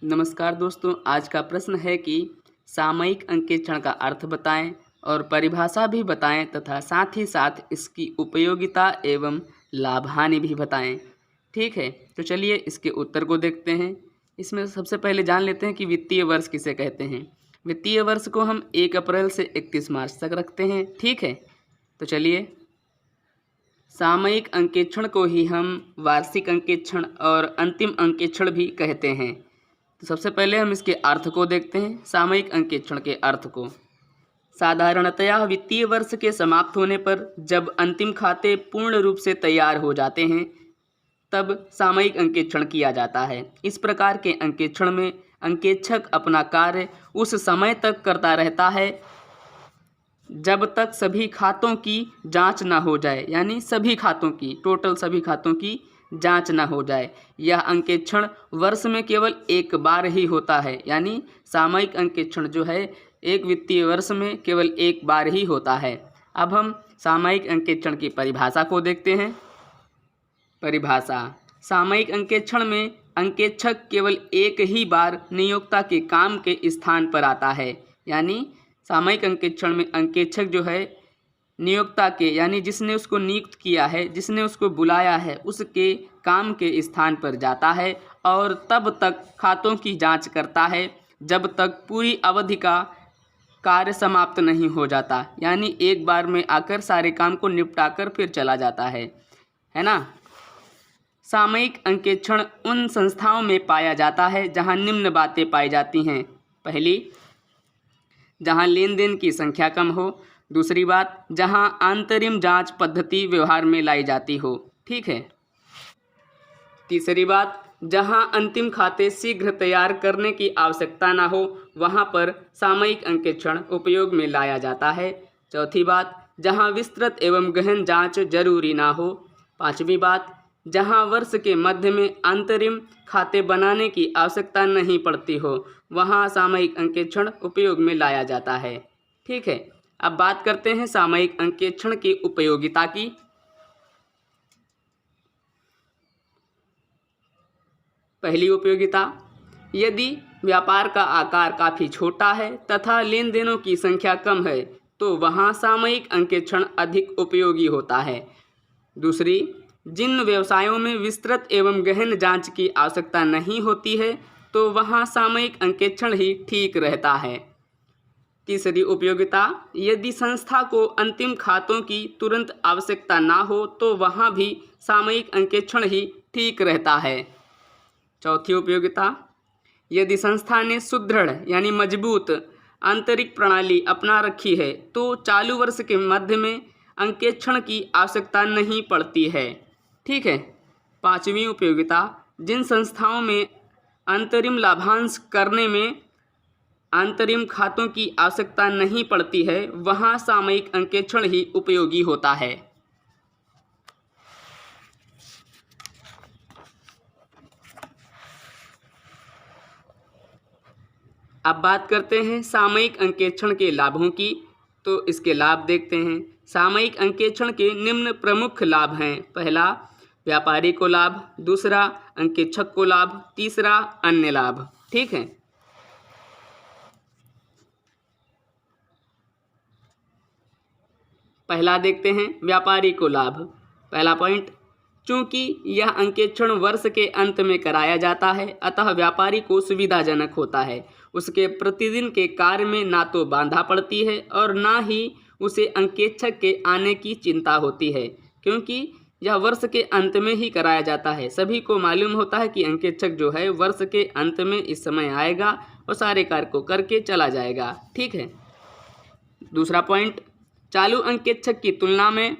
नमस्कार दोस्तों, आज का प्रश्न है कि सामयिक अंकेक्षण का अर्थ बताएं और परिभाषा भी बताएं तथा साथ ही साथ इसकी उपयोगिता एवं लाभ हानि भी बताएं। ठीक है, तो चलिए इसके उत्तर को देखते हैं। इसमें सबसे पहले जान लेते हैं कि वित्तीय वर्ष किसे कहते हैं। वित्तीय वर्ष को हम 1 अप्रैल से 31 मार्च तक रखते हैं। ठीक है, तो चलिए सामयिक अंकेक्षण को ही हम वार्षिक अंकेक्षण और अंतिम अंकेक्षण भी कहते हैं। तो सबसे पहले हम इसके अर्थ को देखते हैं। सामयिक अंकेक्षण के अर्थ को साधारणतया वित्तीय वर्ष के समाप्त होने पर जब अंतिम खाते पूर्ण रूप से तैयार हो जाते हैं तब सामयिक अंकेक्षण किया जाता है। इस प्रकार के अंकेक्षण में अंकेक्षक अपना कार्य उस समय तक करता रहता है जब तक सभी खातों की जांच न हो जाए, यानी सभी खातों की टोटल सभी खातों की जांच न हो जाए। यह अंकेक्षण वर्ष में केवल एक बार ही होता है, यानी सामयिक अंकेक्षण जो है एक वित्तीय वर्ष में केवल एक बार ही होता है। अब हम सामयिक अंकेक्षण की परिभाषा को देखते हैं। परिभाषा: सामयिक अंकेक्षण में अंकेक्षक केवल एक ही बार नियोक्ता के काम के स्थान पर आता है, यानी सामयिक अंकेक्षण में अंकेक्षक जो है नियोक्ता के, यानी जिसने उसको नियुक्त किया है, जिसने उसको बुलाया है, उसके काम के स्थान पर जाता है और तब तक खातों की जांच करता है जब तक पूरी अवधि का कार्य समाप्त नहीं हो जाता, यानी एक बार में आकर सारे काम को निपटाकर फिर चला जाता है ना। सामयिक अंकेक्षण उन संस्थाओं में पाया जाता है जहां निम्न बातें पाई जाती हैं। पहली, जहां लेन देन की संख्या कम हो। दूसरी बात, जहां अंतरिम जांच पद्धति व्यवहार में लाई जाती हो। ठीक है। तीसरी बात, जहां अंतिम खाते शीघ्र तैयार करने की आवश्यकता ना हो, वहां पर सामयिक अंकेक्षण उपयोग में लाया जाता है। चौथी बात, जहां विस्तृत एवं गहन जांच जरूरी ना हो। पांचवी बात, जहां वर्ष के मध्य में अंतरिम खाते बनाने की आवश्यकता नहीं पड़ती हो, वहां सामयिक अंकेक्षण उपयोग में लाया जाता है। ठीक है। अब बात करते हैं सामयिक अंकेक्षण की उपयोगिता की। पहली उपयोगिता, यदि व्यापार का आकार काफ़ी छोटा है तथा लेन देनों की संख्या कम है तो वहां सामयिक अंकेक्षण अधिक उपयोगी होता है। दूसरी, जिन व्यवसायों में विस्तृत एवं गहन जांच की आवश्यकता नहीं होती है तो वहां सामयिक अंकेक्षण ही ठीक रहता है। तीसरी उपयोगिता, यदि संस्था को अंतिम खातों की तुरंत आवश्यकता ना हो तो वहां भी सामयिक अंकेक्षण ही ठीक रहता है। चौथी उपयोगिता, यदि संस्था ने सुदृढ़ यानी मजबूत आंतरिक प्रणाली अपना रखी है तो चालू वर्ष के मध्य में अंकेक्षण की आवश्यकता नहीं पड़ती है। ठीक है। पांचवी उपयोगिता, जिन संस्थाओं में अंतरिम लाभांश करने में अंतरिम खातों की आवश्यकता नहीं पड़ती है वहां सामयिक अंकेक्षण ही उपयोगी होता है। अब बात करते हैं सामयिक अंकेक्षण के लाभों की। तो इसके लाभ देखते हैं। सामयिक अंकेक्षण के निम्न प्रमुख लाभ हैं। पहला, व्यापारी को लाभ। दूसरा, अंकेक्षक को लाभ। तीसरा, अन्य लाभ। ठीक है। पहला देखते हैं व्यापारी को लाभ। पहला पॉइंट, चूंकि यह अंकेक्षण वर्ष के अंत में कराया जाता है अतः व्यापारी को सुविधाजनक होता है। उसके प्रतिदिन के कार्य में ना तो बाधा पड़ती है और ना ही उसे अंकेक्षक के आने की चिंता होती है, क्योंकि यह वर्ष के अंत में ही कराया जाता है। सभी को मालूम होता है कि अंकेक्षक जो है वर्ष के अंत में इस समय आएगा और सारे कार्य को करके चला जाएगा। ठीक है। दूसरा पॉइंट, चालू अंकेक्षक की तुलना में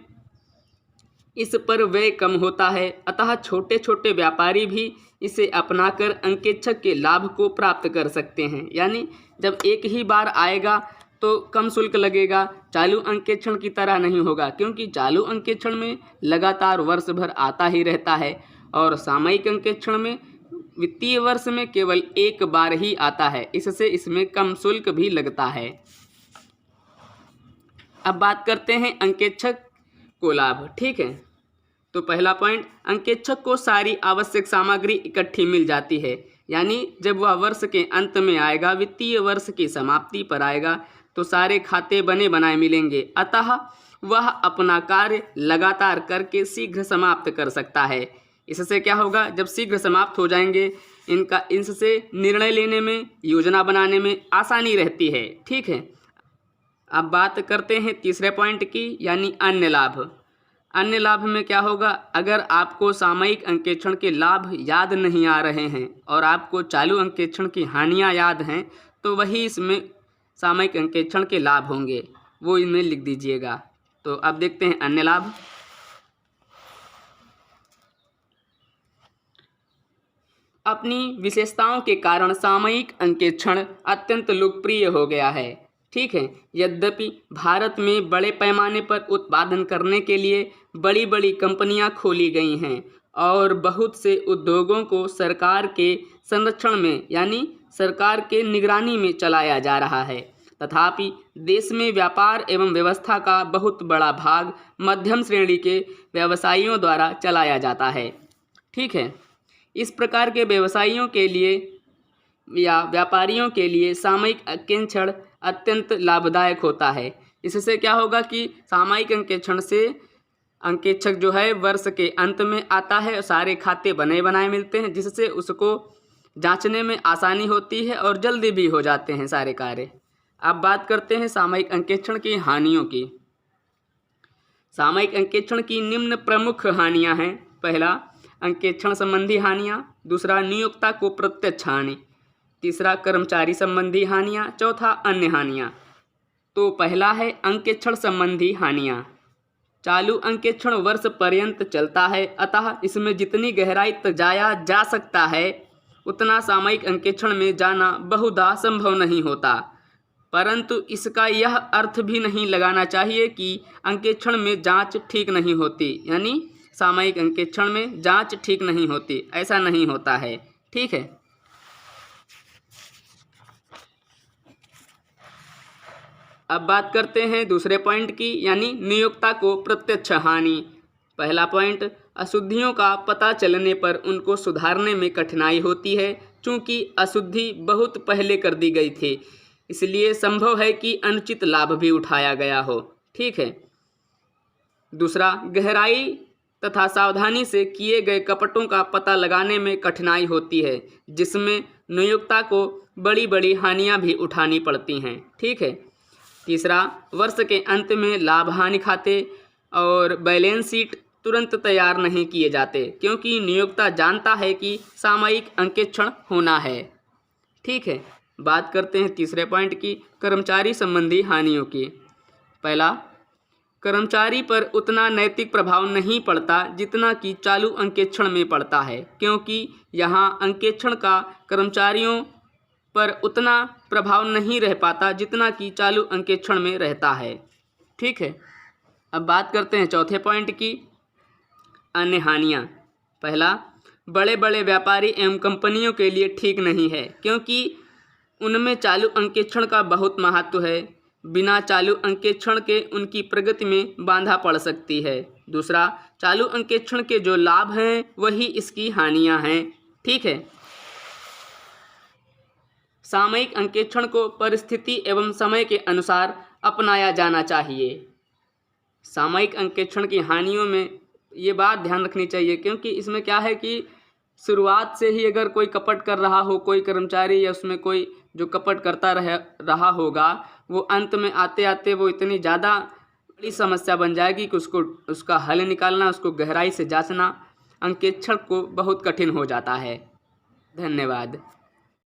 इस पर व्यय कम होता है अतः छोटे छोटे व्यापारी भी इसे अपनाकर अंकेक्षक के लाभ को प्राप्त कर सकते हैं। यानी जब एक ही बार आएगा तो कम शुल्क लगेगा, चालू अंकेक्षण की तरह नहीं होगा, क्योंकि चालू अंकेक्षण में लगातार वर्ष भर आता ही रहता है और सामयिक अंकेक्षण में वित्तीय वर्ष में केवल एक बार ही आता है, इससे इसमें कम शुल्क भी लगता है। अब बात करते हैं अंकेक्षक को लाभ। ठीक है। तो पहला पॉइंट, अंकेक्षक को सारी आवश्यक सामग्री इकट्ठी मिल जाती है। यानी जब वह वर्ष के अंत में आएगा, वित्तीय वर्ष की समाप्ति पर आएगा, तो सारे खाते बने बनाए मिलेंगे, अतः वह अपना कार्य लगातार करके शीघ्र समाप्त कर सकता है। इससे क्या होगा, जब शीघ्र समाप्त हो जाएंगे इससे निर्णय लेने में, योजना बनाने में आसानी रहती है। ठीक है, अब बात करते हैं तीसरे पॉइंट की, यानी अन्य लाभ। अन्य लाभ में क्या होगा, अगर आपको सामयिक अंकेक्षण के लाभ याद नहीं आ रहे हैं और आपको चालू अंकेक्षण की हानियां याद हैं, तो वही इसमें सामयिक अंकेक्षण के लाभ होंगे, वो इनमें लिख दीजिएगा। तो अब देखते हैं अन्य लाभ। अपनी विशेषताओं के कारण सामयिक अंकेक्षण अत्यंत लोकप्रिय हो गया है। ठीक है, यद्यपि भारत में बड़े पैमाने पर उत्पादन करने के लिए बड़ी बड़ी कंपनियां खोली गई हैं और बहुत से उद्योगों को सरकार के संरक्षण में, यानी सरकार के निगरानी में चलाया जा रहा है, तथापि देश में व्यापार एवं व्यवस्था का बहुत बड़ा भाग मध्यम श्रेणी के व्यवसायियों द्वारा चलाया जाता है। ठीक है, इस प्रकार के व्यवसायियों के लिए या व्यापारियों के लिए सामयिक अंकेक्षण अत्यंत लाभदायक होता है। इससे क्या होगा कि सामयिक अंकेक्षण से अंकेक्षक जो है वर्ष के अंत में आता है और सारे खाते बने बनाए मिलते हैं, जिससे उसको जांचने में आसानी होती है और जल्दी भी हो जाते हैं सारे कार्य। अब बात करते हैं सामयिक अंकेक्षण की हानियों की। सामयिक अंकेक्षण की निम्न प्रमुख हानियां हैं। पहला, अंकेक्षण संबंधी हानियां। दूसरा, नियोक्ता को प्रत्यक्ष हानि। तीसरा, कर्मचारी संबंधी हानियां। चौथा, अन्य हानियां। तो पहला है अंकेक्षण संबंधी हानियां। चालू अंकेक्षण वर्ष पर्यंत चलता है, अतः इसमें जितनी गहराई तक जाया जा सकता है उतना सामयिक अंकेक्षण में जाना बहुधा संभव नहीं होता। परंतु इसका यह अर्थ भी नहीं लगाना चाहिए कि अंकेक्षण में जांच ठीक नहीं होती, यानी सामयिक अंकेक्षण में जांच ठीक नहीं होती, ऐसा नहीं होता है। ठीक है, अब बात करते हैं दूसरे पॉइंट की, यानी नियोक्ता को प्रत्यक्ष हानि। पहला पॉइंट, अशुद्धियों का पता चलने पर उनको सुधारने में कठिनाई होती है, चूँकि अशुद्धि बहुत पहले कर दी गई थी, इसलिए संभव है कि अनुचित लाभ भी उठाया गया हो। ठीक है। दूसरा, गहराई तथा सावधानी से किए गए कपटों का पता लगाने में कठिनाई होती है, जिसमें नियोक्ता को बड़ी बड़ी हानियां भी उठानी पड़ती हैं। ठीक है। तीसरा, वर्ष के अंत में लाभ हानि खाते और बैलेंस शीट तुरंत तैयार नहीं किए जाते, क्योंकि नियोक्ता जानता है कि सामयिक अंकेक्षण होना है। ठीक है। बात करते हैं तीसरे पॉइंट की, कर्मचारी संबंधी हानियों की। पहला, कर्मचारी पर उतना नैतिक प्रभाव नहीं पड़ता जितना कि चालू अंकेक्षण में पड़ता है, क्योंकि यहाँ अंकेक्षण का कर्मचारियों पर उतना प्रभाव नहीं रह पाता जितना कि चालू अंकेक्षण में रहता है। ठीक है। अब बात करते हैं चौथे पॉइंट की, अन्य हानियाँ। पहला, बड़े बड़े व्यापारी एवं कंपनियों के लिए ठीक नहीं है, क्योंकि उनमें चालू अंकेक्षण का बहुत महत्व है। बिना चालू अंकेक्षण के उनकी प्रगति में बाधा पड़ सकती है। दूसरा, चालू अंकेक्षण के जो लाभ हैं वही इसकी हानियां हैं। ठीक है। सामयिक अंकेक्षण को परिस्थिति एवं समय के अनुसार अपनाया जाना चाहिए। सामयिक अंकेक्षण की हानियों में ये बात ध्यान रखनी चाहिए, क्योंकि इसमें क्या है कि शुरुआत से ही अगर कोई कपट कर रहा हो, कोई कर्मचारी या उसमें कोई जो कपट करता रहा होगा, वो अंत में आते आते वो इतनी ज़्यादा बड़ी समस्या बन जाएगी कि उसका हल निकालना, उसको गहराई से जांचना अंकेक्षण को बहुत कठिन हो जाता है। धन्यवाद।